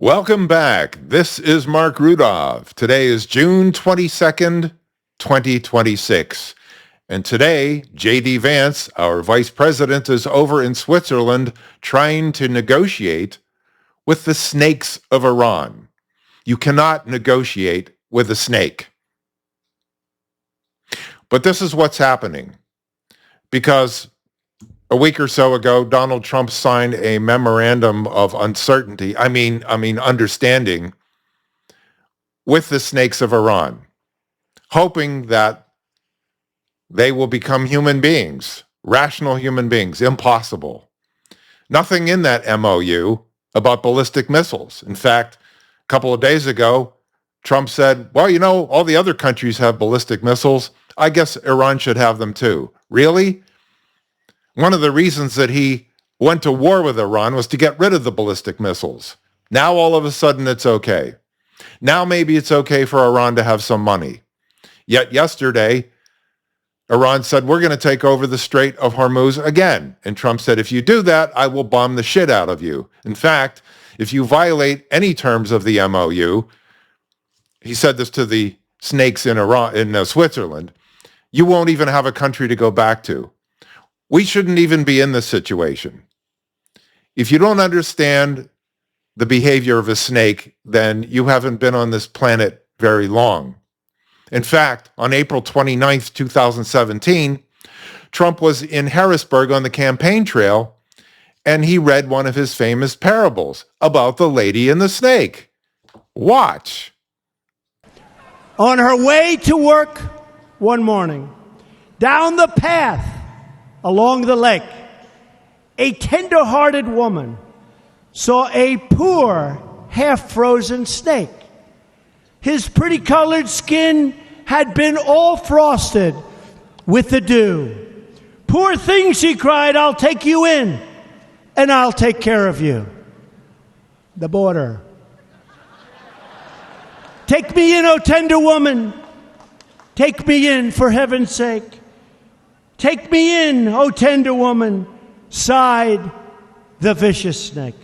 Welcome back. This is Marc Rudov. Today is June 22nd, 2026. And today, J.D. Vance, our vice president, is over in Switzerland trying to negotiate with the snakes of Iran. You cannot negotiate with a snake. But this is what's happening. Because a week or so ago, Donald Trump signed a memorandum of understanding with the snakes of Iran, hoping that they will become human beings, rational human beings. Impossible. Nothing in that MOU about ballistic missiles. In fact, a couple of days ago, Trump said, well, all the other countries have ballistic missiles. I guess Iran should have them too. Really? One of the reasons that he went to war with Iran was to get rid of the ballistic missiles. Now all of a sudden it's okay. Now maybe it's okay for Iran to have some money. Yet yesterday, Iran said, we're going to take over the Strait of Hormuz again. And Trump said, if you do that, I will bomb the shit out of you. In fact, if you violate any terms of the MOU, he said this to the snakes in Switzerland, you won't even have a country to go back to. We shouldn't even be in this situation. If you don't understand the behavior of a snake, then you haven't been on this planet very long. In fact, on April 29th, 2017, Trump was in Harrisburg on the campaign trail, and he read one of his famous parables about the lady and the snake. Watch. On her way to work one morning, down the path along the lake, a tender-hearted woman saw a poor, half-frozen snake. His pretty-colored skin had been all frosted with the dew. Poor thing, she cried, I'll take you in, and I'll take care of you. The border. Take me in, O tender woman. Take me in, for heaven's sake. Take me in, O tender woman, sighed the vicious snake.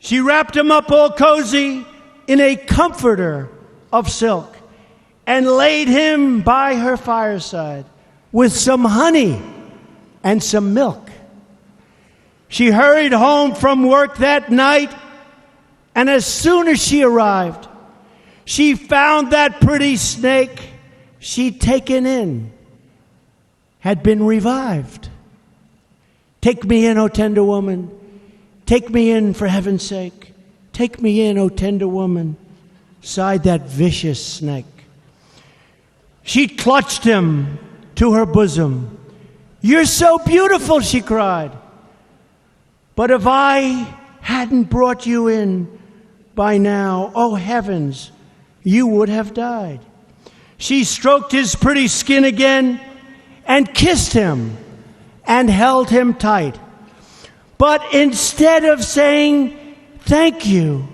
She wrapped him up all cozy in a comforter of silk and laid him by her fireside with some honey and some milk. She hurried home from work that night, and as soon as she arrived, she found that pretty snake she'd taken in had been revived. Take me in, O tender woman. Take me in, for heaven's sake. Take me in, O tender woman, sighed that vicious snake. She clutched him to her bosom. You're so beautiful, she cried. But if I hadn't brought you in by now, oh heavens, you would have died. She stroked his pretty skin again and kissed him and held him tight. But instead of saying thank you,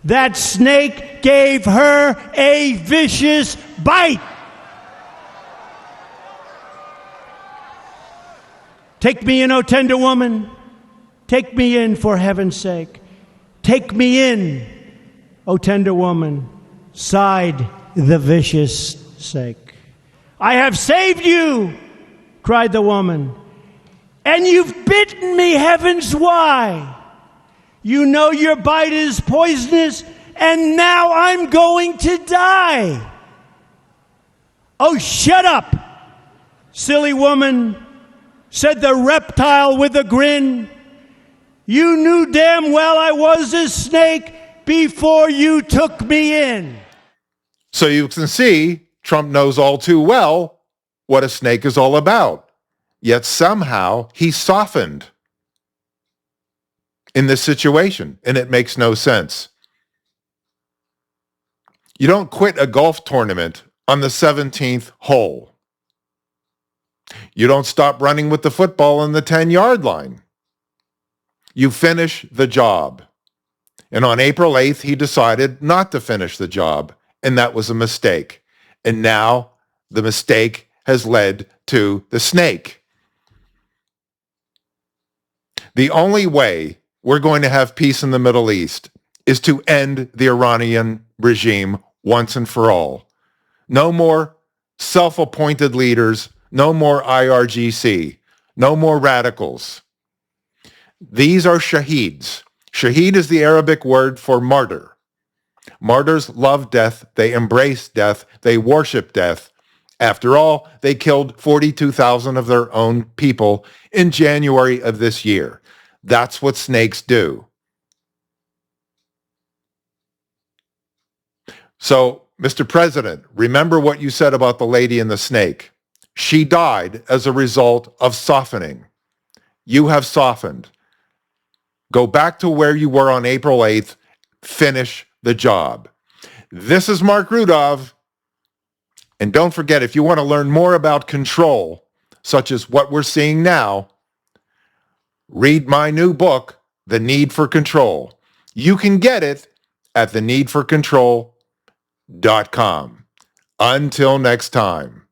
that snake gave her a vicious bite. Take me in, O tender woman. Take me in, for heaven's sake. Take me in, O tender woman, sighed the vicious snake. I have saved you, cried the woman, and you've bitten me, heavens, why? You know your bite is poisonous, and now I'm going to die. Oh, shut up, silly woman, said the reptile with a grin. You knew damn well I was a snake before you took me in. So you can see, Trump knows all too well what a snake is all about. Yet somehow he softened in this situation, and it makes no sense. You don't quit a golf tournament on the 17th hole. You don't stop running with the football on the 10-yard line. You finish the job. And on April 8th, he decided not to finish the job, and that was a mistake. And now the mistake has led to the snake. The only way we're going to have peace in the Middle East is to end the Iranian regime once and for all. No more self-appointed leaders, no more IRGC, no more radicals. These are shaheeds. Shaheed is the Arabic word for martyr. Martyrs love death, they embrace death, they worship death. After all, they killed 42,000 of their own people in January of this year. That's what snakes do. So, Mr. President, remember what you said about the lady and the snake. She died as a result of softening. You have softened. Go back to where you were on April 8th. Finish the job. This is Marc Rudov. And don't forget, if you want to learn more about control, such as what we're seeing now, read my new book, The Need for Control. You can get it at theneedforcontrol.com. Until next time.